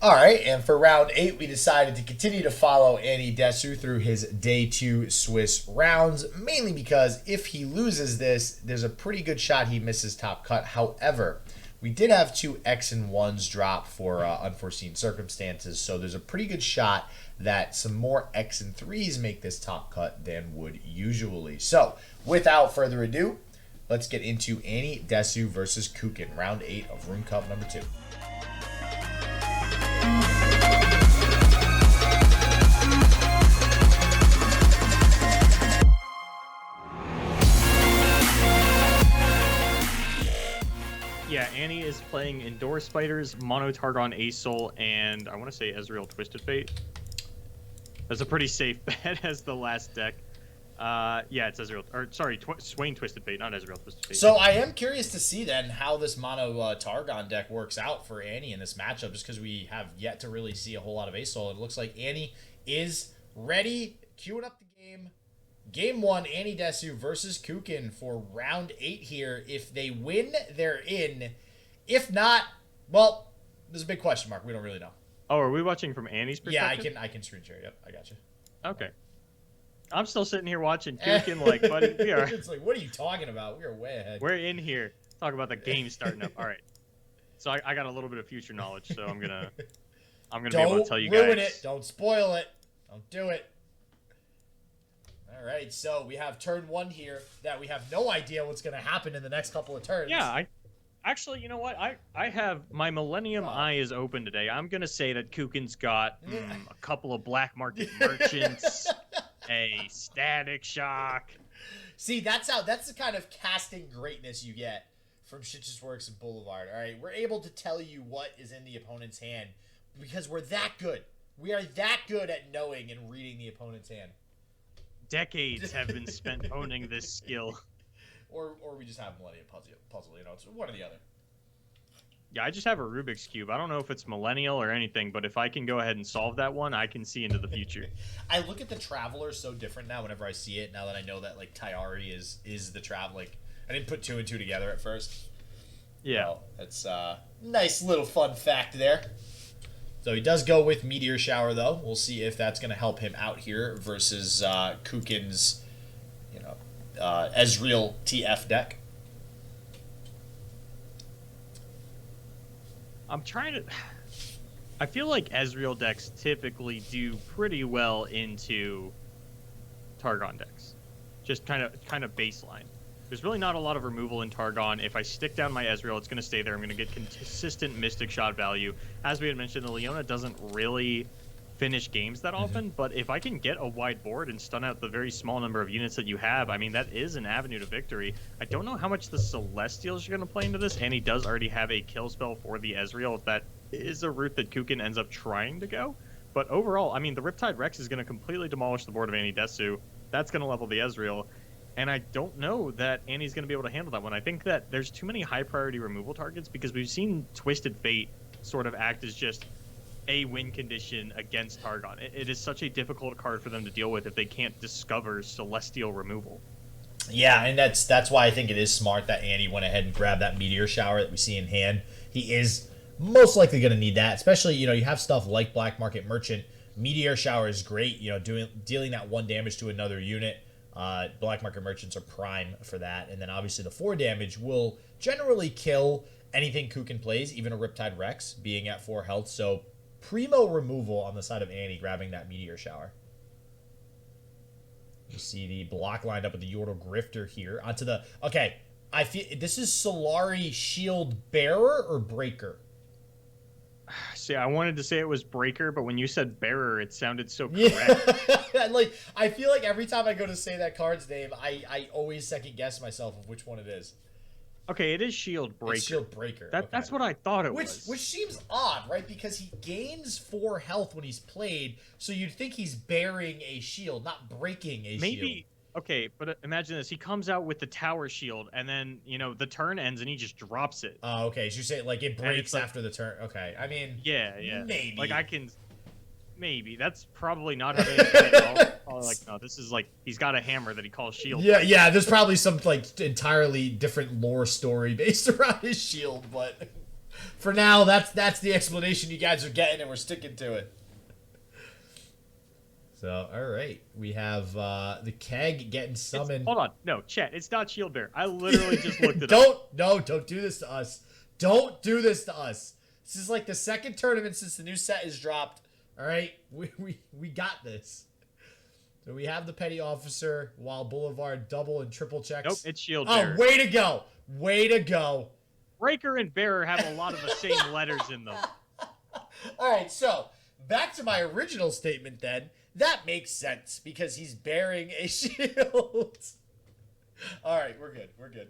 All right, and for round 8, we decided to continue to follow AnnieDesu through his day 2 Swiss rounds, mainly because if he loses this, there's a pretty good shot he misses top cut. However, we did have 2 X and 1s drop for unforeseen circumstances, so there's a pretty good shot that some more X and 3s make this top cut than would usually. So, without further ado, let's get into AnnieDesu versus Koukin, round 8 of RuneCup number 2. Yeah, Annie is playing Endure Spiders, Mono Targon Aesol, and I want to say Ezreal Twisted Fate. That's a pretty safe bet as the last deck. Yeah, it's Ezreal, or sorry, Swain Twisted Fate, not Ezreal Twisted Fate. So I am curious to see then how this Mono Targon deck works out for Annie in this matchup, just because we have yet to really see a whole lot of Aesol. It looks like Annie is ready, queuing up the game. Game 1, AnnieDesu versus Koukin for round 8 here. If they win, they're in. If not, well, there's a big question mark. We don't really know. Oh, are we watching from Annie's perspective? Yeah, I can screen share. Yep, I got you. Okay. I'm still sitting here watching Koukin like, buddy, we are. It's like, what are you talking about? We are way ahead. We're in here. Talk about the game starting up. All right. So I got a little bit of future knowledge, so I'm gonna be able to tell you guys. Don't ruin it. Don't spoil it. Don't do it. All right, so we have turn 1 here that we have no idea what's going to happen in the next couple of turns. Yeah, actually, you know what? I have my Millennium Eye is open today. I'm going to say that Koukin's got a couple of black market merchants, a static shock. See, that's the kind of casting greatness you get from Shit Just Works and Boulevard. All right, we're able to tell you what is in the opponent's hand because we're that good. We are that good at knowing and reading the opponent's hand. Decades have been spent honing this skill. Or we just have Millennium Puzzle, you know, it's one or the other. Yeah, I just have a Rubik's Cube. I don't know if it's millennial or anything, but if I can go ahead and solve that one, I can see into the future. I look at the Traveler so different now whenever I see it, now that I know that, like, Tyari is the Traveler. Like, I didn't put 2 and 2 together at first. Yeah. Well, that's nice little fun fact there. So he does go with Meteor Shower, though. We'll see if that's going to help him out here versus Koukin's, you know, Ezreal TF deck. I'm trying to... I feel like Ezreal decks typically do pretty well into Targon decks. Just kind of baseline. There's really not a lot of removal in Targon. If I stick down my Ezreal, it's going to stay there. I'm going to get consistent Mystic Shot value. As we had mentioned, the Leona doesn't really finish games that often, but if I can get a wide board and stun out the very small number of units that you have, I mean, that is an avenue to victory. I don't know how much the Celestials are going to play into this, and he does already have a kill spell for the Ezreal, if that is a route that Koukin ends up trying to go. But overall, I mean, the Riptide Rex is going to completely demolish the board of AnnieDesu. That's going to level the Ezreal. And I don't know that Annie's going to be able to handle that one. I think that there's too many high-priority removal targets because we've seen Twisted Fate sort of act as just a win condition against Targon. It is such a difficult card for them to deal with if they can't discover Celestial removal. Yeah, and that's why I think it is smart that Annie went ahead and grabbed that Meteor Shower that we see in hand. He is most likely going to need that, especially, you know, you have stuff like Black Market Merchant. Meteor Shower is great, you know, dealing that 1 damage to another unit. Black Market Merchants are prime for that. And then obviously the 4 damage will generally kill anything Koukin plays, even a Riptide Rex being at 4 health. So primo removal on the side of Annie grabbing that Meteor Shower. You see the block lined up with the Yordle Grifter here. Onto the... Okay, I feel... This is Solari Shield Bearer or Breaker? See, I wanted to say it was Breaker, but when you said Bearer, it sounded so correct. Yeah. Like, I feel like every time I go to say that card's name, I always second guess myself of which one it is. Okay, it is Shield Breaker. It's Shield Breaker. That's what I thought it was. Which seems odd, right? Because he gains 4 health when he's played, so you'd think he's bearing a shield, not breaking a shield. Maybe. Okay, but imagine this. He comes out with the tower shield, and then, you know, the turn ends, and he just drops it. Oh, okay. So you say, like, it breaks like, after the turn. Okay, I mean... Yeah. Maybe. Like, I can... Maybe. That's probably not how they play at all. Probably like, no, this is like, he's got a hammer that he calls shield. Yeah, there's probably some, like, entirely different lore story based around his shield, but... For now, that's the explanation you guys are getting, and we're sticking to it. So, all right, we have the keg getting summoned. Hold on, no, chat. It's not Shield Bear. I literally just looked it up. Don't do this to us. Don't do this to us. This is like the second tournament since the new set is dropped. All right, we got this. So we have the petty officer while Boulevard double and triple checks. Nope, it's Shield Bearer. Oh, way to go! Way to go! Breaker and Bearer have a lot of the same letters in them. All right, so back to my original statement then. That makes sense because he's bearing a shield. All right, we're good. We're good.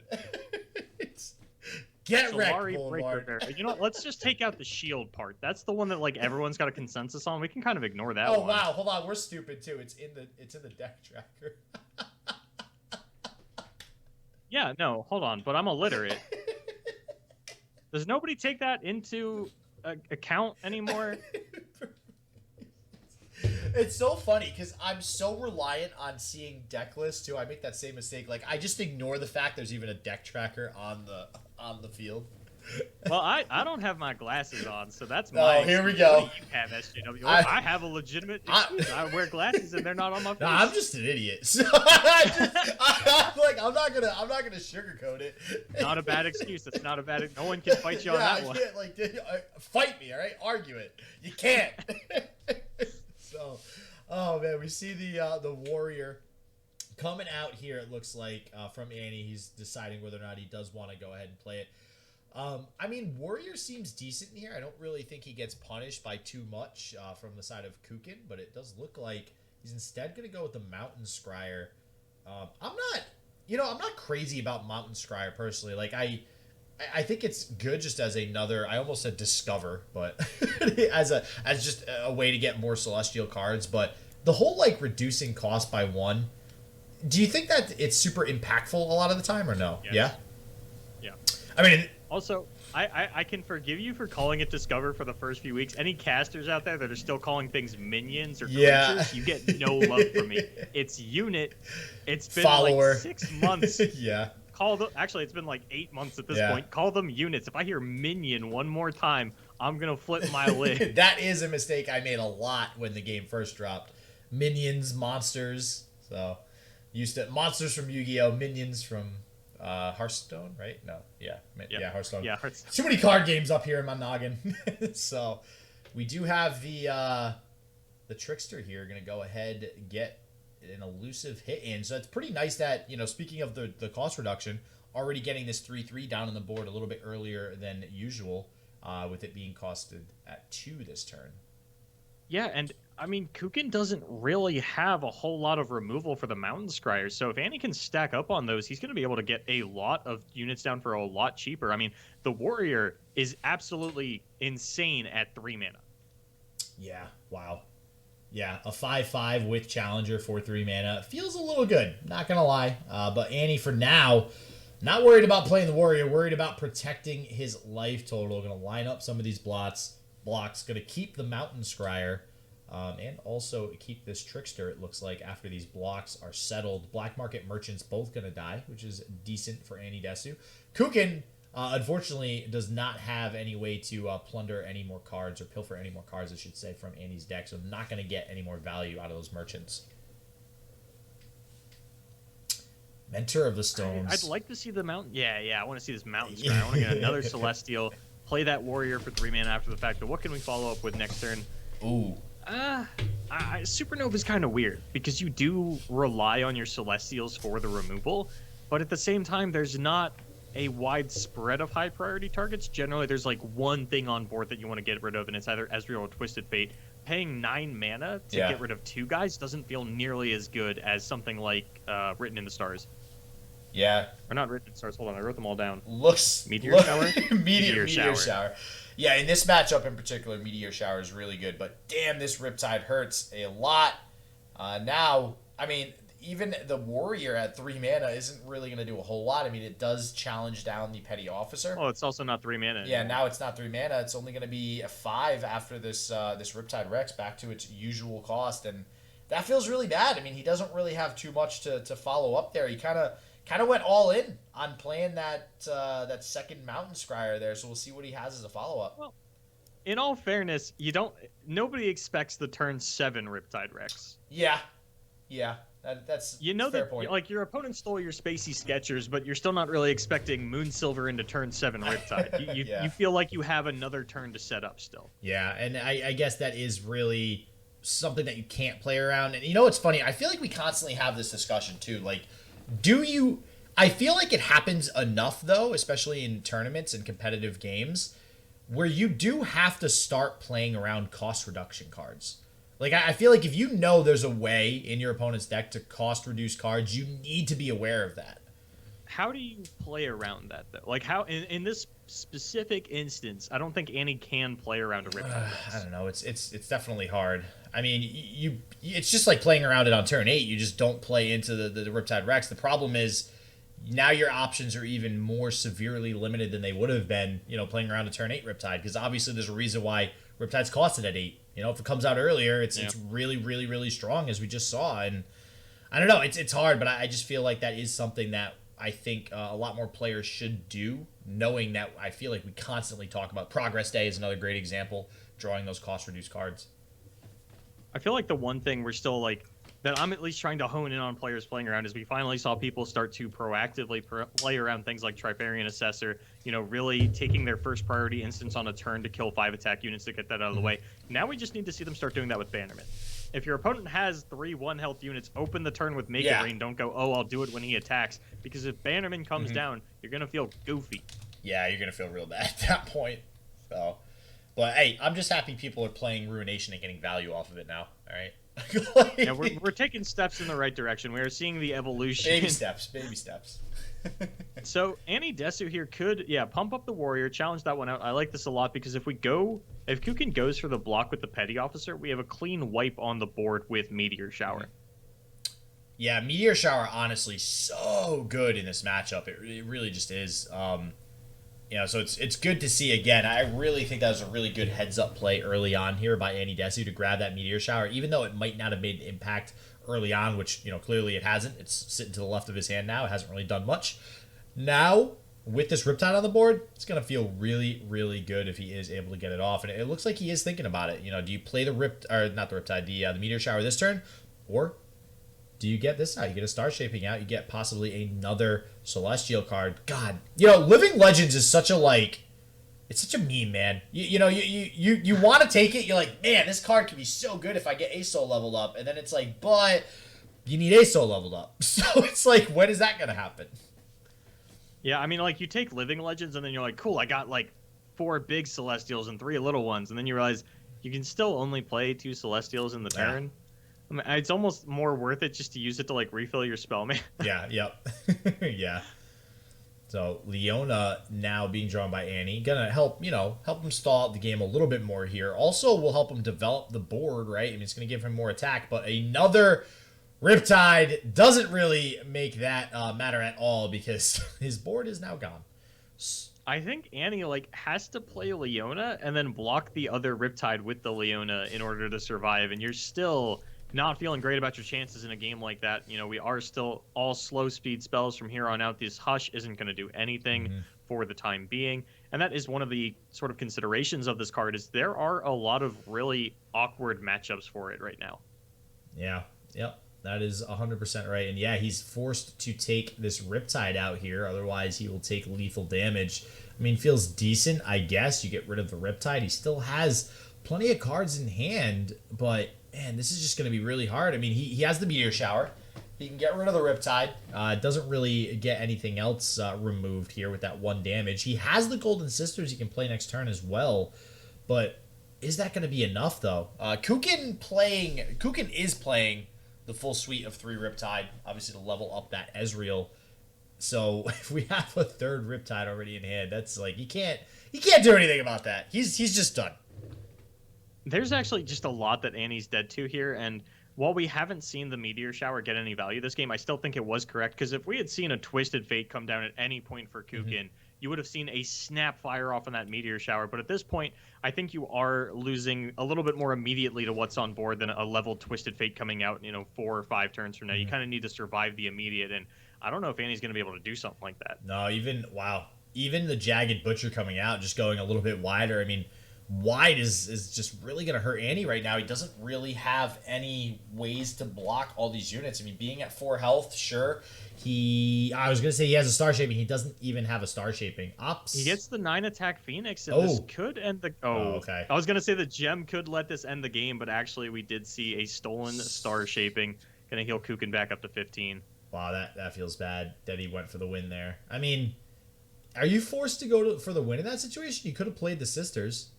Get wrecked, Boulevard. Breaker. You know what? Let's just take out the shield part. That's the one that like everyone's got a consensus on. We can kind of ignore that one. Oh wow, hold on. We're stupid too. It's in the deck tracker. Yeah, no, hold on. But I'm illiterate. Does nobody take that into account anymore? It's so funny because I'm so reliant on seeing deck lists too. I make that same mistake. Like I just ignore the fact there's even a deck tracker on the field. Well, I don't have my glasses on, so that's my. Oh, here we go. What do you have SJW? I have a legitimate excuse. I wear glasses and they're not on my face. No, I'm just an idiot. So I'm not gonna sugarcoat it. Not a bad excuse. That's not a bad. No one can fight you on that one. Fight me, all right? Argue it. You can't. So, oh man, we see the warrior coming out here. It looks like from Annie, he's deciding whether or not he does want to go ahead and play it. I mean, warrior seems decent here. I don't really think he gets punished by too much from the side of Koukin, but it does look like he's instead going to go with the mountain scryer. I'm not crazy about mountain scryer personally. Like I think it's good just as another. I almost said discover, but as just a way to get more celestial cards. But the whole like reducing cost by one. Do you think that it's super impactful a lot of the time, or no? Yes. Yeah. Yeah. I mean, also, I can forgive you for calling it discover for the first few weeks. Any casters out there that are still calling things minions or creatures, you get no love from me. It's unit. It's been follower. Like 6 months. Yeah. Actually, it's been like 8 months at this point. Call them units. If I hear minion one more time, I'm gonna flip my lid. That is a mistake I made a lot when the game first dropped. Minions, monsters. So used to monsters from Yu-Gi-Oh, minions from Hearthstone, right? No, yeah, Hearthstone. Yeah, Hearthstone. Too many card games up here in my noggin. So we do have the trickster here gonna go ahead and get an elusive hit in. So it's pretty nice that, speaking of the cost reduction, already getting this 3/3 down on the board a little bit earlier than usual, with it being costed at 2 this turn. Yeah, and I mean, Koukin doesn't really have a whole lot of removal for the Mountain Scryers, so if Annie can stack up on those, he's going to be able to get a lot of units down for a lot cheaper. I mean, the Warrior is absolutely insane at 3 mana. Yeah, wow. Yeah, a 5/5 with Challenger for 3 mana. Feels a little good, not going to lie. But Annie, for now, not worried about playing the Warrior, worried about protecting his life total. Going to line up some of these blocks. Going to keep the Mountain Scryer. And also keep this Trickster, it looks like, after these blocks are settled. Black Market Merchants both going to die, which is decent for AnnieDesu. Koukin, unfortunately, does not have any way to plunder any more cards, or pilfer any more cards, I should say, from Annie's deck. So not going to get any more value out of those merchants. Mentor of the Stones. I'd like to see the Mountain... Yeah, I want to see this Mountain Scryer. I want to get another Celestial, play that Warrior for 3 mana after the fact. But what can we follow up with next turn? Ooh. Supernova is kind of weird because you do rely on your Celestials for the removal, but at the same time, there's not a wide spread of high priority targets. Generally, there's like one thing on board that you want to get rid of, and it's either Ezreal or Twisted Fate. Paying 9 mana to get rid of 2 guys doesn't feel nearly as good as something like Written in the Stars. Yeah. Or not Written in the Stars. Hold on, I wrote them all down. Meteor Shower? Meteor Shower. Yeah, in this matchup in particular, Meteor Shower is really good, but damn, this Riptide hurts a lot. Now, I mean, even the Warrior at 3 mana isn't really going to do a whole lot. I mean, it does challenge down the Petty Officer. Oh, it's also not 3 mana. Yeah, now it's not 3 mana. It's only going to be a 5 after this Riptide Rex, back to its usual cost, and that feels really bad. I mean, he doesn't really have too much to follow up there. He kind of kind of went all in on playing that second Mountain Scryer there. So we'll see what he has as a follow up. Well, in all fairness, nobody expects the turn 7 Riptide Rex. Yeah. That's a fair point. Like, your opponent stole your Spacey Sketchers, but you're still not really expecting Moonsilver into turn 7 Riptide. You feel like you have another turn to set up still. Yeah, and I guess that is really something that you can't play around. And you know what's funny? I feel like we constantly have this discussion too. Like, I feel like it happens enough though, especially in tournaments and competitive games, where you do have to start playing around cost reduction cards. Like, I feel like if you know there's a way in your opponent's deck to cost reduce cards, you need to be aware of that. How do you play around that, though? Like, how in this specific instance, I don't think Annie can play around a Riptide. I don't know. It's definitely hard. I mean, it's just like playing around it on turn 8. You just don't play into the Riptide Rex. The problem is now your options are even more severely limited than they would have been, playing around a turn 8 Riptide, because obviously there's a reason why Riptide's costed at 8. If it comes out earlier, it's really, really, really strong, as we just saw. And I don't know, it's hard, but I just feel like that is something that I think a lot more players should do, knowing that I feel like we constantly talk about Progress Day is another great example, drawing those cost-reduced cards. I feel like the one thing we're still that I'm at least trying to hone in on players playing around is we finally saw people start to proactively play around things like Trifarian Assessor, really taking their first priority instance on a turn to kill 5 attack units to get that out of the way. Now we just need to see them start doing that with Bannerman. If your opponent has 3 1-health units, open the turn with Make It Rain. Don't go, I'll do it when he attacks. Because if Bannerman comes down, you're going to feel goofy. Yeah, you're going to feel real bad at that point. So, but hey, I'm just happy people are playing Ruination and getting value off of it now. All right. Yeah, we're taking steps in the right direction. We are seeing the evolution. Baby steps. So AnnieDesu here could, pump up the warrior, challenge that one out. I like this a lot because if Koukin goes for the block with the petty officer, we have a clean wipe on the board with Meteor Shower. Yeah, Meteor Shower honestly so good in this matchup. It really just is. So it's good to see again. I really think that was a really good heads-up play early on here by AnnieDesu to grab that Meteor Shower, even though it might not have made an impact early on, which, clearly it hasn't. It's sitting to the left of his hand now. It hasn't really done much. Now, with this Riptide on the board, it's going to feel really, really good if he is able to get it off. And it looks like he is thinking about it. Do you play the Meteor Shower this turn, or do you get this out? You get a Star Shaping out. You get possibly another Celestial card. God, Living Legends is such a it's such a meme, man. You want to take it. You're like, man, this card can be so good if I get ASOL leveled up. And then it's like, but you need ASOL leveled up. So it's like, when is that going to happen? Yeah, I mean, you take Living Legends and then you're like, cool, I got 4 big Celestials and 3 little ones. And then you realize you can still only play 2 Celestials in the turn. I mean, it's almost more worth it just to use it to refill your spell, man. Yep. Yeah. So Leona now being drawn by Annie, gonna help him stall out the game a little bit more here. Also will help him develop the board, right? I mean, it's gonna give him more attack, but another Riptide doesn't really make that matter at all because his board is now gone. I think Annie has to play Leona and then block the other Riptide with the Leona in order to survive, and you're still not feeling great about your chances in a game like that. We are still all slow speed spells from here on out. This Hush isn't going to do anything for the time being. And that is one of the sort of considerations of this card is there are a lot of really awkward matchups for it right now. Yeah. Yep. That is 100% right. And yeah, he's forced to take this Riptide out here. Otherwise, he will take lethal damage. I mean, feels decent, I guess. You get rid of the Riptide. He still has plenty of cards in hand, but man, this is just going to be really hard. I mean, he has the Meteor Shower. He can get rid of the Riptide. Doesn't really get anything else removed here with that 1 damage. He has the Golden Sisters he can play next turn as well. But is that going to be enough, though? Koukin is playing the full suite of 3 Riptide, obviously to level up that Ezreal. So if we have a 3rd Riptide already in hand, that's he can't do anything about that. He's just done. There's actually just a lot that Annie's dead to here, and while we haven't seen the Meteor Shower get any value this game, I still think it was correct, because if we had seen a Twisted Fate come down at any point for Koukin, you would have seen a snap fire off on that Meteor Shower, but at this point, I think you are losing a little bit more immediately to what's on board than a level Twisted Fate coming out, 4 or 5 turns from now. You kind of need to survive the immediate, and I don't know if Annie's going to be able to do something like that. No, even the Jagged Butcher coming out, just going a little bit wider. I mean, wide is just really going to hurt Annie right now. He doesn't really have any ways to block all these units. I mean, being at 4 health, sure. I was going to say he has a star shaping. He doesn't even have a star shaping. Ops. He gets the 9 attack Phoenix, and this could end the... okay. I was going to say the gem could let this end the game, but actually we did see a stolen star shaping. Going to heal Koukin back up to 15. Wow, that feels bad that he went for the win there. I mean, are you forced to go for the win in that situation? You could have played the sisters.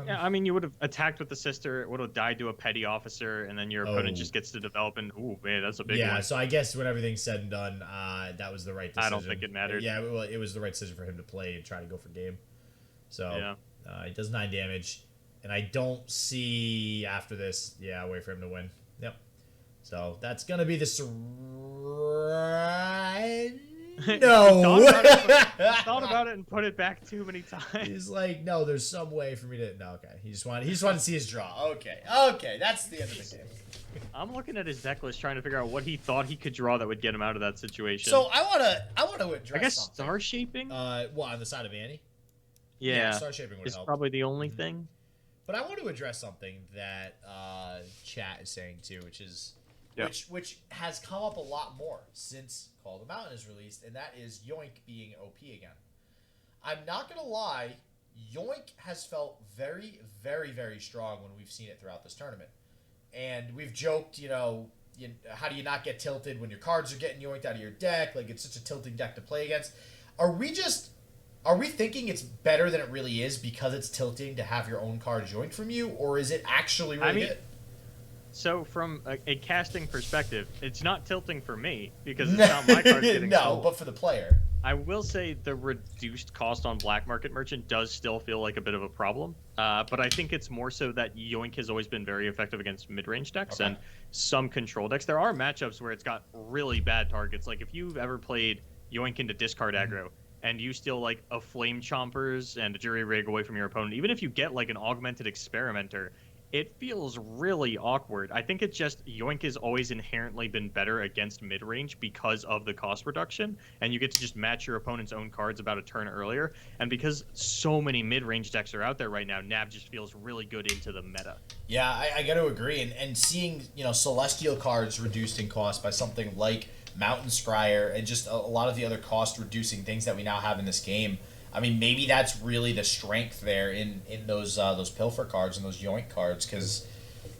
Yeah, I mean, you would have attacked with the sister, it would have died to a petty officer, and then your opponent just gets to develop, and ooh, man, that's a big one. Yeah, so I guess when everything's said and done, that was the right decision. I don't think it mattered. Yeah, well, it was the right decision for him to play and try to go for game. So, yeah. He does 9 damage, and I don't see after this, a way for him to win. Yep. So, that's going to be the No. thought about it and put it back too many times. He's like, no, there's some way for me to. No, okay. He just wanted to see his draw. Okay, that's the end of the game. I'm looking at his deck list, trying to figure out what he thought he could draw that would get him out of that situation. So I want to address. I guess something. star shaping. On the side of Annie. Yeah, star shaping would help. Probably the only thing. But I want to address something that chat is saying too, which is. Yep. Which has come up a lot more since Call of the Mountain is released, and that is Yoink being OP again. I'm not going to lie, Yoink has felt very, very, very strong when we've seen it throughout this tournament. And we've joked, how do you not get tilted when your cards are getting yoinked out of your deck? Like, it's such a tilting deck to play against. Are we thinking it's better than it really is because it's tilting to have your own cards yoinked from you, or is it actually really good? So from a casting perspective, it's not tilting for me because it's not my card getting sold. But for the player. I will say the reduced cost on Black Market Merchant does still feel like a bit of a problem. But I think it's more so that Yoink has always been very effective against mid-range decks and some control decks. There are matchups where it's got really bad targets. Like if you've ever played Yoink into discard aggro and you steal like a Flame Chompers and a Jury Rig away from your opponent, even if you get like an Augmented Experimenter, it feels really awkward. I think it's just Yoink has always inherently been better against mid-range because of the cost reduction, and you get to just match your opponent's own cards about a turn earlier. And because so many mid-range decks are out there right now, Nav just feels really good into the meta. Yeah, I got to agree. And seeing Celestial cards reduced in cost by something like Mountain Scryer and just a lot of the other cost-reducing things that we now have in this game, I mean, maybe that's really the strength there in those Pilfer cards and those Yoink cards. Because,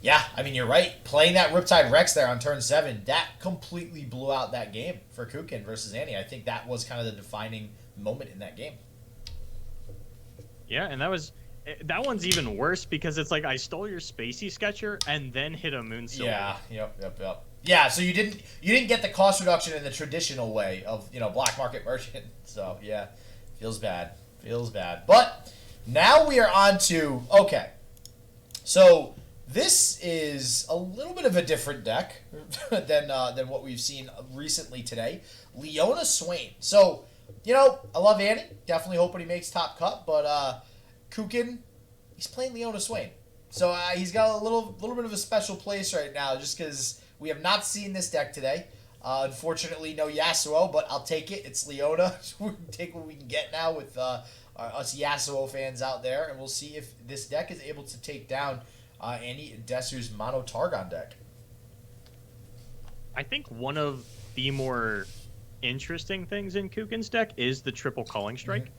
I mean, you're right. Playing that Riptide Rex there on turn 7, that completely blew out that game for Koukin versus Annie. I think that was kind of the defining moment in that game. Yeah, and that one's even worse because it's like I stole your Spacey Sketcher and then hit a Moonsilver. Yeah, yep. Yeah, so you didn't get the cost reduction in the traditional way of Black Market Merchant. So yeah. Feels bad. But now we are on to, so this is a little bit of a different deck than what we've seen recently today. Leona Swain. So, I love Annie. Definitely hoping he makes top cut, but Koukin, he's playing Leona Swain. So he's got a little bit of a special place right now just because we have not seen this deck today. Unfortunately, no Yasuo, but I'll take it. It's Leona. We can take what we can get now with us Yasuo fans out there, and we'll see if this deck is able to take down AnnieDesu's Mono Targon deck. I think one of the more interesting things in Koukin's deck is the triple Calling Strike. Mm-hmm.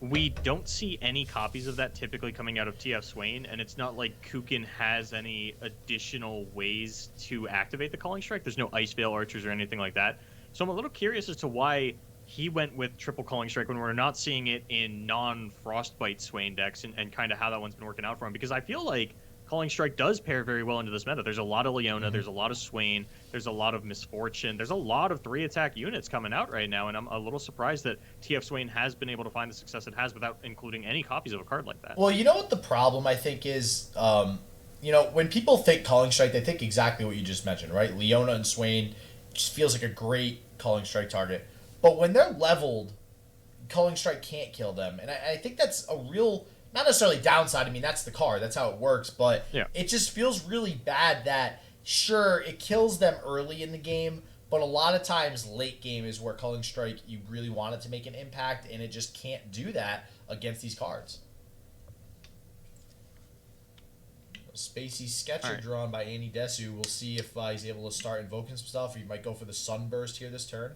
We don't see any copies of that typically coming out of TF Swain, and it's not like Koukin has any additional ways to activate the Calling Strike. There's no Ice Veil Archers or anything like that. So I'm a little curious as to why he went with triple Calling Strike when we're not seeing it in non-Frostbite Swain decks and kind of how that one's been working out for him. Because I feel like Calling Strike does pair very well into this meta. There's a lot of Leona, there's a lot of Swain, there's a lot of Misfortune, there's a lot of 3-attack units coming out right now, and I'm a little surprised that TF Swain has been able to find the success it has without including any copies of a card like that. Well, you know what the problem, I think, is? When people think Calling Strike, they think exactly what you just mentioned, right? Leona and Swain just feels like a great Calling Strike target. But when they're leveled, Calling Strike can't kill them, and I think that's a real... not necessarily downside. I mean, that's the card. That's how it works. But it just feels really bad that, sure, it kills them early in the game, But a lot of times, late game is where Culling Strike, you really want it to make an impact, and it just can't do that against these cards. Spacey Sketcher drawn by AnnieDesu. We'll see if he's able to start invoking some stuff, or he might go for the Sunburst here this turn.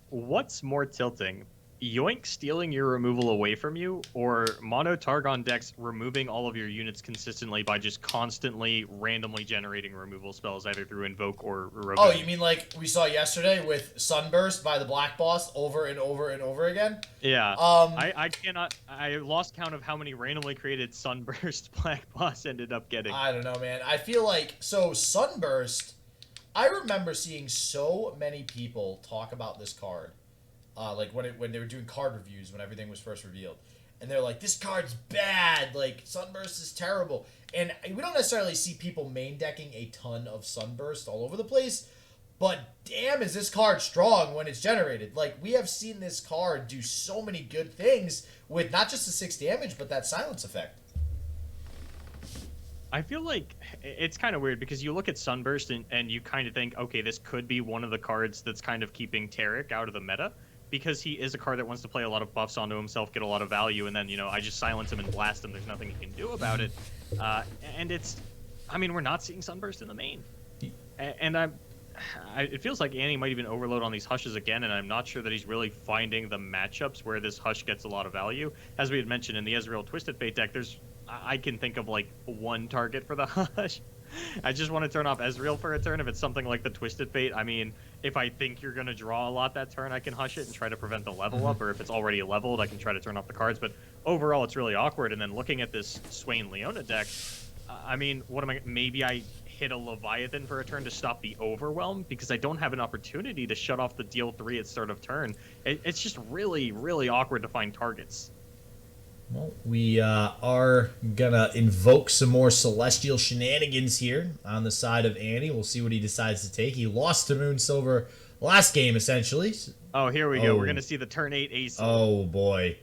What's more tilting? Yoink stealing your removal away from you, or Mono Targon decks removing all of your units consistently by just constantly randomly generating removal spells either through Invoke or Revoke? Oh, you mean like we saw yesterday with Sunburst by the Black Boss over and over and over again? Yeah. I lost count of how many randomly created Sunburst Black Boss ended up getting. I don't know, man. I feel like, so Sunburst, I remember seeing so many people talk about this card. Like when they were doing card reviews when everything was first revealed, and they're like, "This card's bad. Like Sunburst is terrible." And we don't necessarily see people main decking a ton of Sunburst all over the place, but damn, is this card strong when it's generated? Like we have seen this card do so many good things with not just the 6 damage, but that silence effect. I feel like it's kind of weird because you look at Sunburst and you kind of think, okay, this could be one of the cards that's kind of keeping Tarek out of the meta. Because he is a card that wants to play a lot of buffs onto himself, get a lot of value, and then, you know, I just silence him and blast him. There's nothing he can do about it. And it's... I mean, we're not seeing Sunburst in the main. And it feels like Annie might even overload on these Hushes again, and I'm not sure that he's really finding the matchups where this Hush gets a lot of value. As we had mentioned in the Ezreal Twisted Fate deck, I can think of, like, one target for the Hush. I just want to turn off Ezreal for a turn. If it's something like the Twisted Fate, I mean, if I think you're going to draw a lot that turn, I can Hush it and try to prevent the level up, or if it's already leveled, I can try to turn off the cards. But overall, it's really awkward. And then looking at this Swain Leona deck, I mean, maybe I hit a Leviathan for a turn to stop the overwhelm because I don't have an opportunity to shut off the deal 3 at start of turn. It's just really, really awkward to find targets. Well, we are gonna invoke some more Celestial shenanigans here on the side of Annie. We'll see what he decides to take. He lost to Moon Silver last game, essentially. Oh, here we go. We're gonna see the turn 8 ace. Oh, boy.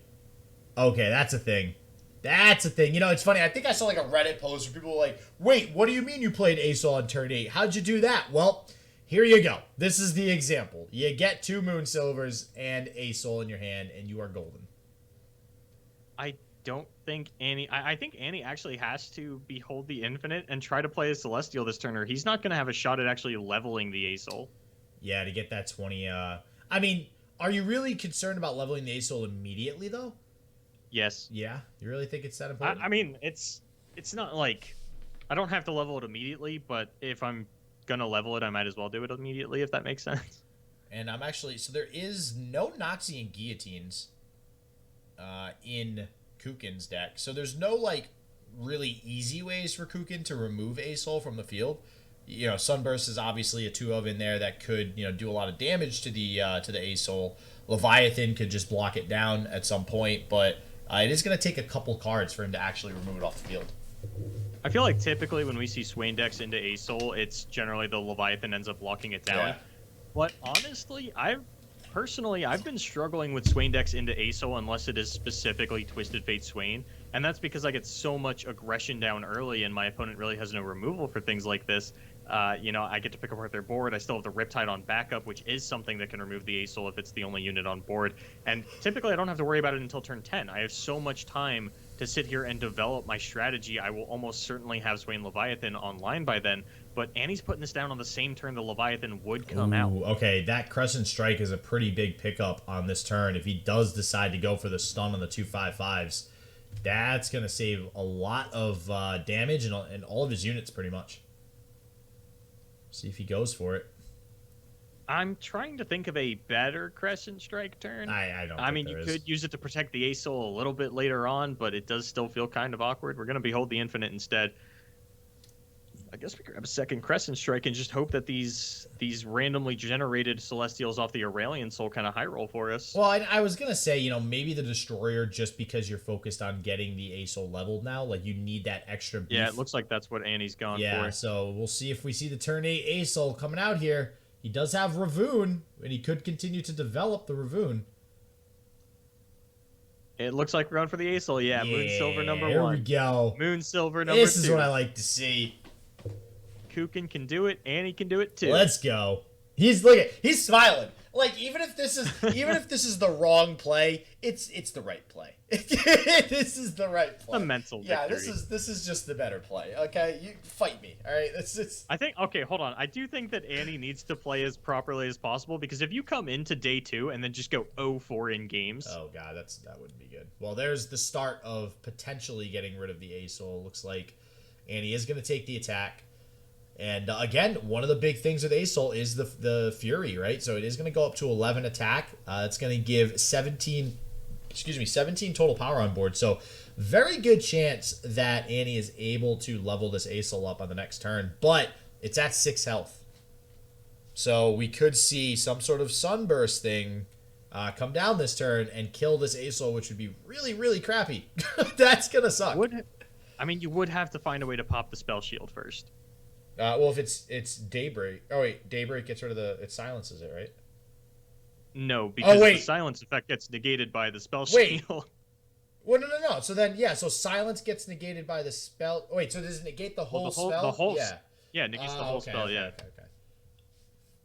Okay, that's a thing. That's a thing. You know, it's funny. I think I saw like a Reddit post where people were like, wait, what do you mean you played Aesol on turn 8? How'd you do that? Well, here you go. This is the example. You get 2 Moon Silvers and Aesol in your hand, and you are golden. I don't think Annie... I think Annie actually has to behold the infinite and try to play a Celestial this turn, or he's not going to have a shot at actually leveling the Aesol. Yeah, to get that 20... I mean, are you really concerned about leveling the Aesol immediately, though? Yes. Yeah? You really think it's that important? I mean, it's not like... I don't have to level it immediately, but if I'm going to level it, I might as well do it immediately, if that makes sense. And I'm actually... So there is no Noxian Guillotines in Koukin's deck. So there's no, like, really easy ways for Koukin to remove Aesol from the field. You know, Sunburst is obviously a 2-of in there that could, you know, do a lot of damage to the Aesol. Leviathan could just block it down at some point, but it is going to take a couple cards for him to actually remove it off the field. I feel like typically when we see Swain decks into Aesol, it's generally the Leviathan ends up locking it down. Yeah. But honestly, I've been struggling with Swain decks into Aesol unless it is specifically Twisted Fate Swain, and that's because I get so much aggression down early and my opponent really has no removal for things like this. You know, I get to pick apart their board. I still have the Riptide on backup, which is something that can remove the Aesol if it's the only unit on board. And typically I don't have to worry about it until turn 10. I have so much time to sit here and develop my strategy. I will almost certainly have Swain Leviathan online by then, but Annie's putting this down on the same turn the Leviathan would come out. Okay, that Crescent Strike is a pretty big pickup on this turn. If he does decide to go for the stun on the 2/5/5s, that's going to save a lot of damage and all of his units pretty much. See if he goes for it. I'm trying to think of a better Crescent Strike turn. I don't. I mean, you could use it to protect the Aesol a little bit later on, but it does still feel kind of awkward. We're going to behold the infinite instead. I guess we grab a second Crescent Strike and just hope that these randomly generated Celestials off the Aurelion Soul kind of high roll for us. Well, I was going to say, you know, maybe the Destroyer just because you're focused on getting the Aesol leveled now. Like, you need that extra beef. Yeah, it looks like that's what Annie's gone for. Yeah, so we'll see if we see the turn 8 Aesol coming out here. He does have Ravoon, and he could continue to develop the Ravoon. It looks like we're going for the Aesol. Yeah, Moon Silver number 1. Here we go. Moon Silver number 2. This is what I like to see. Koukin can do it. Annie can do it too. Let's go. He's smiling. Like even if this is the wrong play, it's the right play. This is the right play. A mental victory. Yeah, this is just the better play. Okay, you fight me. All right, it's. I think okay, hold on. I do think that Annie needs to play as properly as possible because if you come into day 2 and then just go 0-4 in games, oh god, that wouldn't be good. Well, there's the start of potentially getting rid of the A-Soul. Looks like Annie is going to take the attack. And again, one of the big things with A-Soul is the Fury, right? So it is going to go up to 11 attack. It's going to give 17 total power on board. So very good chance that Annie is able to level this A-Soul up on the next turn. But it's at 6 health. So we could see some sort of sunburst thing come down this turn and kill this A-Soul, which would be really, really crappy. That's going to suck. You would have to find a way to pop the spell shield first. Well, if it's Daybreak. Oh wait, Daybreak gets rid of it silences it, right? No, because the silence effect gets negated by the spell shield. Well, no. So then, so silence gets negated by the spell. Oh, wait, so does it negate the whole spell? Yeah, it negates the whole spell. Okay.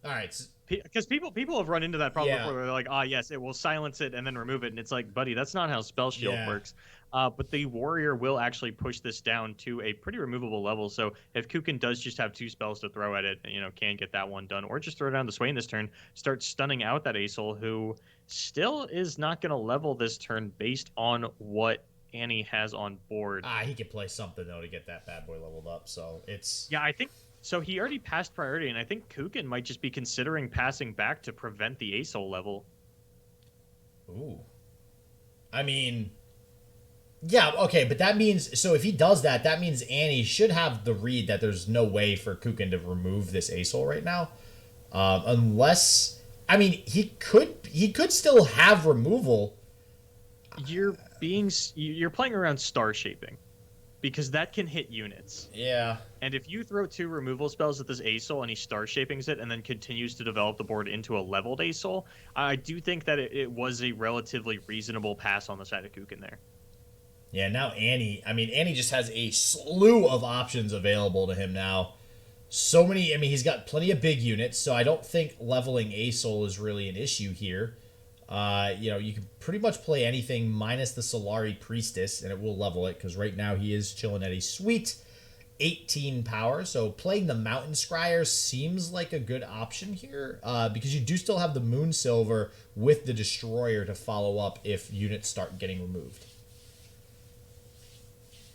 All right. Because people have run into that problem before. They're like, yes, it will silence it and then remove it, and it's like, buddy, that's not how spell shield works. But the warrior will actually push this down to a pretty removable level. So if Koukin does just have 2 spells to throw at it, can get that one done, or just throw down the Swain this turn, start stunning out that A-Soul, who still is not going to level this turn based on what Annie has on board. He could play something though to get that bad boy leveled up. So it's I think. So he already passed priority, and I think Koukin might just be considering passing back to prevent the A-Soul level. Ooh. I mean, yeah, okay, but that means, so if he does that, that means Annie should have the read that there's no way for Koukin to remove this A-Soul right now. Unless, I mean, he could still have removal. You're playing around star shaping. Because that can hit units. Yeah. And if you throw 2 removal spells at this A-Soul and he star shapings it and then continues to develop the board into a leveled A-Soul, I do think that it was a relatively reasonable pass on the side of Koukin there. Yeah, now Annie just has a slew of options available to him now. So many, he's got plenty of big units, so I don't think leveling A-Soul is really an issue here. You can pretty much play anything minus the Solari Priestess, and it will level it, because right now he is chilling at a sweet 18 power. So playing the Mountain Scryer seems like a good option here, because you do still have the Moon Silver with the Destroyer to follow up if units start getting removed.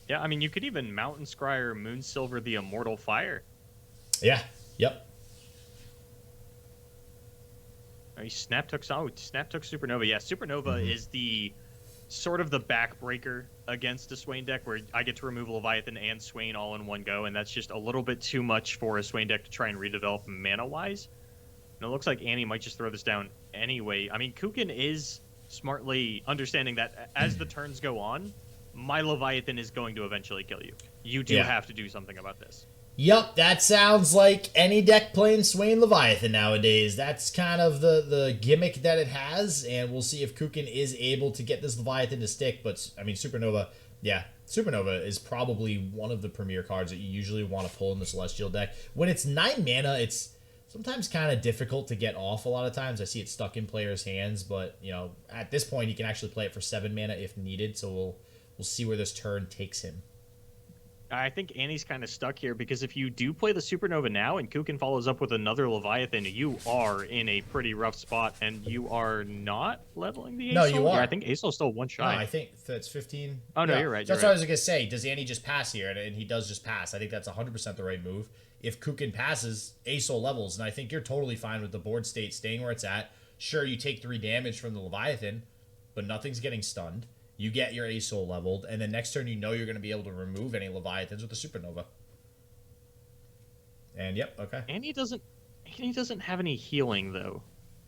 Yeah, you could even Mountain Scryer, Moon Silver, the Immortal Fire. Yeah, yep. He snap took Supernova. Yeah, Supernova is the sort of the backbreaker against a Swain deck where I get to remove Leviathan and Swain all in one go, and that's just a little bit too much for a Swain deck to try and redevelop mana-wise. And it looks like Annie might just throw this down anyway. Koukin is smartly understanding that as the turns go on, my Leviathan is going to eventually kill you. You do have to do something about this. Yep, that sounds like any deck playing Swain Leviathan nowadays. That's kind of the gimmick that it has, and we'll see if Koukin is able to get this Leviathan to stick. But, Supernova, Supernova is probably one of the premier cards that you usually want to pull in the Celestial deck. When it's 9 mana, it's sometimes kind of difficult to get off a lot of times. I see it stuck in players' hands, but, at this point, he can actually play it for 7 mana if needed, so we'll see where this turn takes him. I think Annie's kind of stuck here because if you do play the Supernova now and Koukin follows up with another Leviathan, you are in a pretty rough spot, and you are not leveling the A-Soul? No, you are. Yeah, I think A-Soul's still one shot. No, I think that's 15. Oh, no, you're right. That's what I was going to say. Does Annie just pass here? And he does just pass. I think that's 100% the right move. If Koukin passes, A-Soul levels, and I think you're totally fine with the board state staying where it's at. Sure, you take 3 damage from the Leviathan, but nothing's getting stunned. You get your A-Soul leveled, and then next turn you're going to be able to remove any Leviathans with the Supernova. And yep, okay. Annie doesn't have any healing though,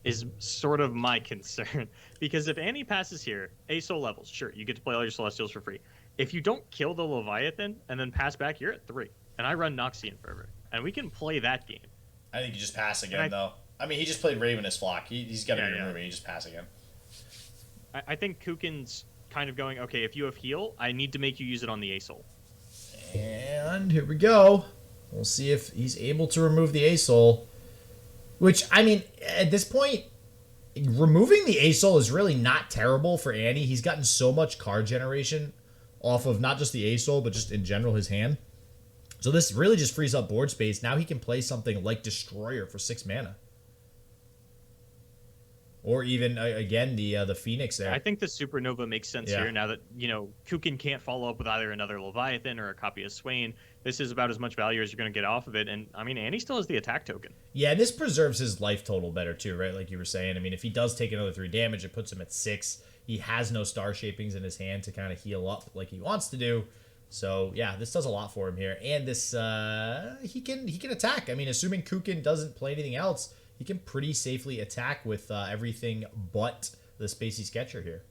is sort of my concern. Because if Annie passes here, A-Soul levels, sure, you get to play all your Celestials for free. If you don't kill the Leviathan and then pass back, you're at 3. And I run Noxian Fervor, and we can play that game. I think you just pass again though. He just played Ravenous Flock. He's got to be removed. You just pass again. I think Koukin's kind of going, okay, if you have heal, I need to make you use it on the A-Soul. And here we go. We'll see if he's able to remove the A-Soul. Which, I mean, at this point, removing the A-Soul is really not terrible for Annie. He's gotten so much card generation off of not just the A-Soul, but just in general his hand. So this really just frees up board space. Now he can play something like Destroyer for 6 mana. Or even, again, the Phoenix there. I think the Supernova makes sense here now that, Koukin can't follow up with either another Leviathan or a copy of Swain. This is about as much value as you're going to get off of it. And, I mean, Annie still has the attack token. Yeah, and this preserves his life total better, too, right? Like you were saying. I mean, if he does take another 3 damage, it puts him at 6. He has no Star Shapings in his hand to kind of heal up like he wants to do. So, yeah, this does a lot for him here. And this, he can attack. I mean, assuming Koukin doesn't play anything else, he can pretty safely attack with everything but the Spacey Sketcher here.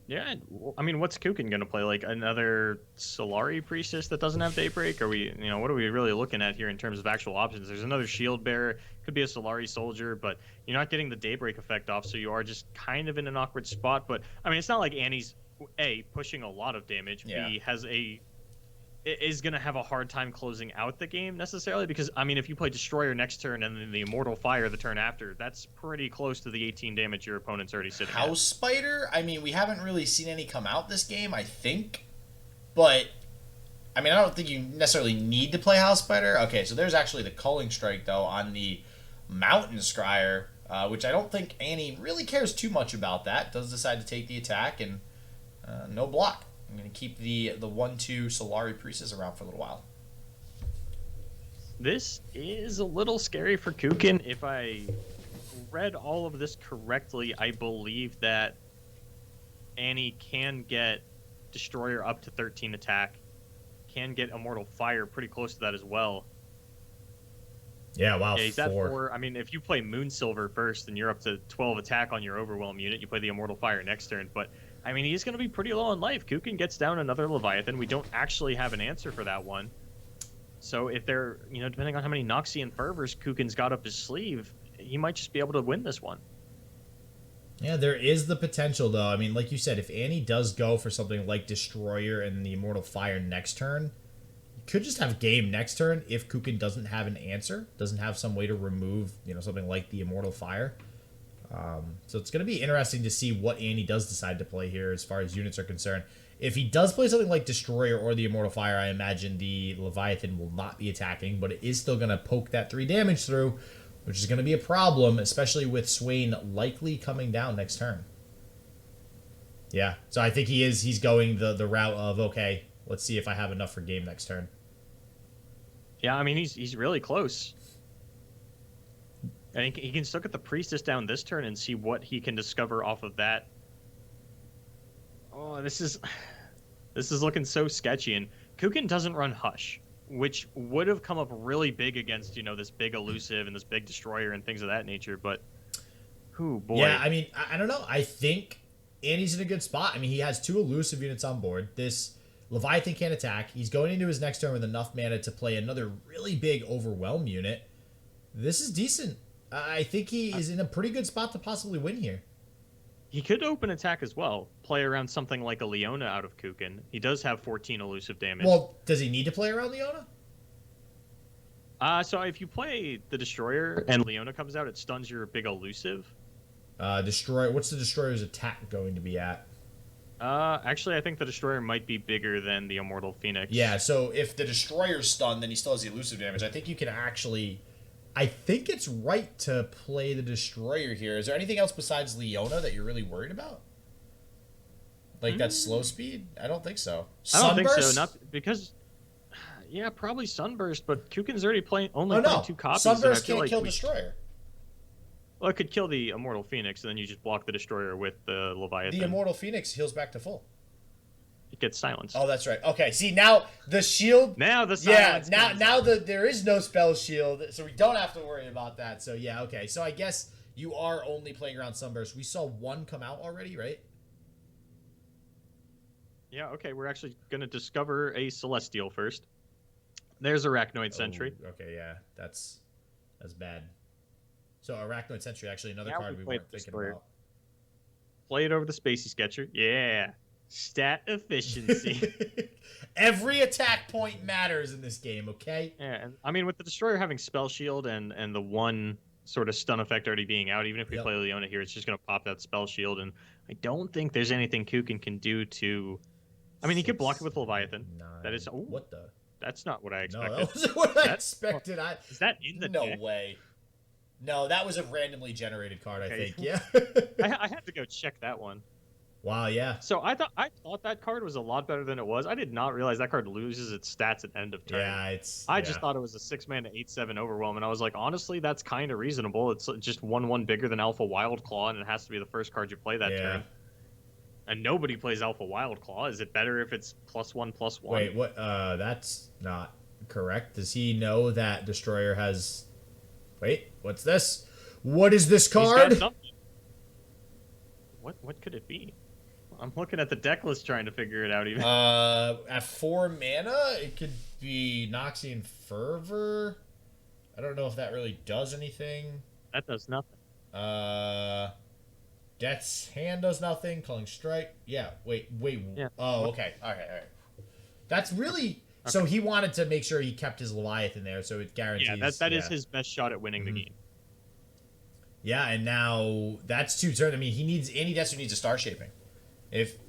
Yeah, I mean, what's Koukin going to play? Like another Solari Priestess that doesn't have Daybreak? Are we, what are we really looking at here in terms of actual options? There's another Shield Bearer, could be a Solari Soldier, but you're not getting the Daybreak effect off, so you are just kind of in an awkward spot. But, I mean, it's not like Annie's, A, pushing a lot of damage, B, is going to have a hard time closing out the game necessarily because, I mean, if you play Destroyer next turn and then the Immortal Fire the turn after, that's pretty close to the 18 damage your opponent's already sitting House Spider? I mean, we haven't really seen any come out this game, I think. But, I mean, I don't think you necessarily need to play House Spider. Okay, so there's actually the Culling Strike, though, on the Mountain Scryer, which I don't think Annie really cares too much about that. Does decide to take the attack and no block. I'm going to keep the 1/2 Solari Priestess around for a little while. This is a little scary for Koukin. If I read all of this correctly, I believe that Annie can get Destroyer up to 13 attack, can get Immortal Fire pretty close to that as well. Yeah, wow, he's at 4. I mean, if you play Moonsilver first and you're up to 12 attack on your Overwhelm unit, you play the Immortal Fire next turn, but I mean, he's going to be pretty low on life. Koukin gets down another Leviathan. We don't actually have an answer for that one. So if they're, depending on how many Noxian Fervors Koukin's got up his sleeve, he might just be able to win this one. Yeah, there is the potential, though. I mean, like you said, if Annie does go for something like Destroyer and the Immortal Fire next turn, you could just have game next turn if Koukin doesn't have an answer, doesn't have some way to remove, something like the Immortal Fire. So it's going to be interesting to see what Annie does decide to play here as far as units are concerned. If he does play something like Destroyer or the Immortal Fire, I imagine the Leviathan will not be attacking, but it is still going to poke that 3 damage through, which is going to be a problem, especially with Swain likely coming down next turn. Yeah, so I think he's going the route of, okay, let's see if I have enough for game next turn. Yeah, I mean, he's really close. And he can still get the Priestess down this turn and see what he can discover off of that. Oh, this is looking so sketchy. And Koukin doesn't run Hush, which would have come up really big against, this big Elusive and this big Destroyer and things of that nature. But, boy. Yeah, I mean, I don't know. I think Annie's in a good spot. I mean, he has 2 Elusive units on board. This Leviathan can't attack. He's going into his next turn with enough mana to play another really big Overwhelm unit. This is decent. I think he is in a pretty good spot to possibly win here. He could open attack as well. Play around something like a Leona out of Koukin. He does have 14 elusive damage. Well, does he need to play around Leona? So if you play the Destroyer and Leona comes out, it stuns your big elusive. Destroyer. What's the Destroyer's attack going to be at? Actually, I think the Destroyer might be bigger than the Immortal Phoenix. Yeah, so if the Destroyer's stunned, then he still has the elusive damage. I think you can actually... I think it's right to play the Destroyer here. Is there anything else besides Leona that you're really worried about? Like that slow speed? I don't think so. I don't think so. Not because... Yeah, probably Sunburst, but Koukin's already playing playing 2 copies. Sunburst can't kill Destroyer. Well, it could kill the Immortal Phoenix, and then you just block the Destroyer with the Leviathan. The Immortal Phoenix heals back to full. It gets silenced. Oh, that's right. Okay, see, now the shield... Now the silence... Yeah, now there is no spell shield, so we don't have to worry about that. So, yeah, okay. So, I guess you are only playing around Sunburst. We saw 1 come out already, right? Yeah, okay. We're actually going to discover a Celestial first. There's Arachnoid Sentry. Okay, yeah. That's bad. So, Arachnoid Sentry, actually another card we weren't thinking about. Play it over the Spacey Sketcher. Yeah. Stat efficiency. Every attack point matters in this game, okay? Yeah, and I mean, with the Destroyer having Spell Shield and the one sort of stun effect already being out, even if we play Leona here, it's just going to pop that Spell Shield, and I don't think there's anything Koukin can do to... I mean, he could block it with Leviathan. 9. That is... Ooh, what the? That's not what I expected. No, that wasn't what I expected. Is that in the No deck? way. No, that was a randomly generated card, I think. Yeah. I had to go check that one. Wow, yeah. So I thought that card was a lot better than it was. I did not realize that card loses its stats at end of turn. Yeah, I just thought it was a 6-mana 8/7 overwhelm, and I was like, honestly, that's kind of reasonable. It's just 1/1 bigger than Alpha Wildclaw, and it has to be the first card you play that turn. And nobody plays Alpha Wildclaw. Is it better if it's +1/+1? Wait, what? That's not correct. Does he know that Destroyer has? Wait, what's this? What is this card? He's got something. What could it be? I'm looking at the deck list trying to figure it out even. At 4 mana, it could be Noxian Fervor. I don't know if that really does anything. That does nothing. Death's Hand does nothing. Culling Strike. Yeah, wait. Yeah. Oh, okay. All right. That's really... Okay. So he wanted to make sure he kept his Leviathan there, so it guarantees... Yeah, that is his best shot at winning the game. Yeah, and now that's 2 turns. I mean, AnnieDesu needs a Star Shaping.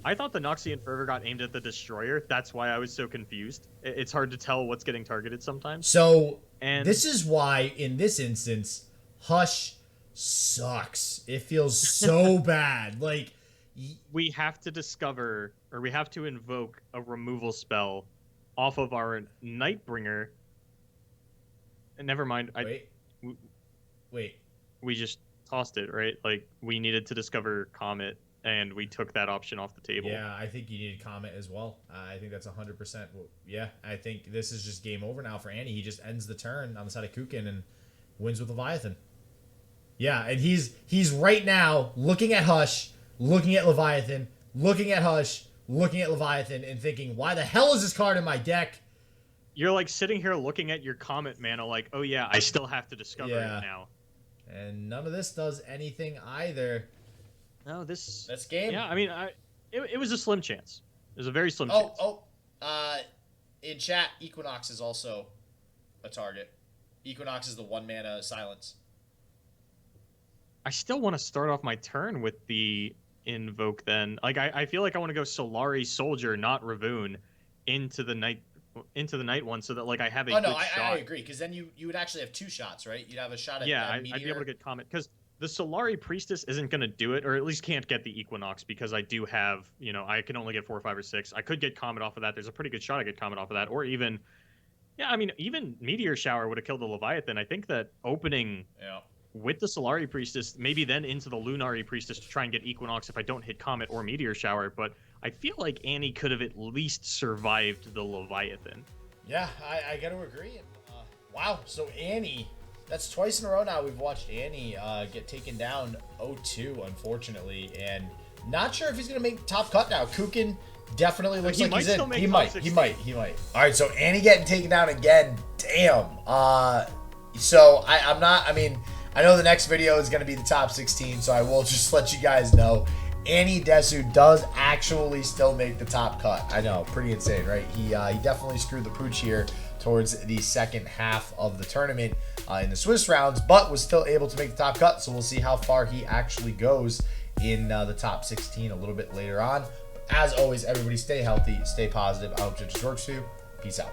I thought the Noxian Fervor got aimed at the Destroyer. That's why I was so confused. It's hard to tell what's getting targeted sometimes. So, this is why, in this instance, Hush sucks. It feels so bad. Like, we have to discover, or we have to invoke a removal spell off of our Nightbringer. And never mind. Wait. We just tossed it, right? Like, we needed to discover Comet, and we took that option off the table. Yeah, I think you needed Comet as well. I think that's 100%. Yeah, I think this is just game over now for Annie. He just ends the turn on the side of Koukin and wins with Leviathan. Yeah, and he's right now looking at Hush, looking at Leviathan, looking at Hush, looking at Leviathan, and thinking, why the hell is this card in my deck? You're like sitting here looking at your Comet mana like, oh yeah, I still have to discover it now. And none of this does anything either. No, that's game. Yeah, I mean, it was a slim chance. It was a very slim chance. In chat, Equinox is also a target. Equinox is the 1-mana silence. I still want to start off my turn with the invoke then. Like, I feel like I want to go Solari Soldier, not Ravoon, into the night one, so that like I have a good shot. I agree, because then you would actually have 2 shots, right? You'd have a shot at I'd be able to get Comet, because the Solari Priestess isn't going to do it, or at least can't get the Equinox, because I do have, I can only get 4, 5, or 6. I could get Comet off of that. There's a pretty good shot I get Comet off of that, or even, even Meteor Shower would have killed the Leviathan. I think that opening with the Solari Priestess, maybe then into the Lunari Priestess to try and get Equinox if I don't hit Comet or Meteor Shower, but I feel like Annie could have at least survived the Leviathan. Yeah, I got to agree. Wow, so Annie... That's twice in a row now we've watched Annie get taken down 0-2, unfortunately, and not sure if he's going to make top cut now. Koukin definitely looks like he's in. He might. All right, so Annie getting taken down again. Damn. So I'm not, I know the next video is going to be the top 16, so I will just let you guys know. AnnieDesu does actually still make the top cut. I know, pretty insane, right? He definitely screwed the pooch here towards the second half of the tournament in the Swiss rounds, but was still able to make the top cut. So we'll see how far he actually goes in the top 16 a little bit later on. But as always, everybody stay healthy, stay positive. I hope it just works for you. Peace out.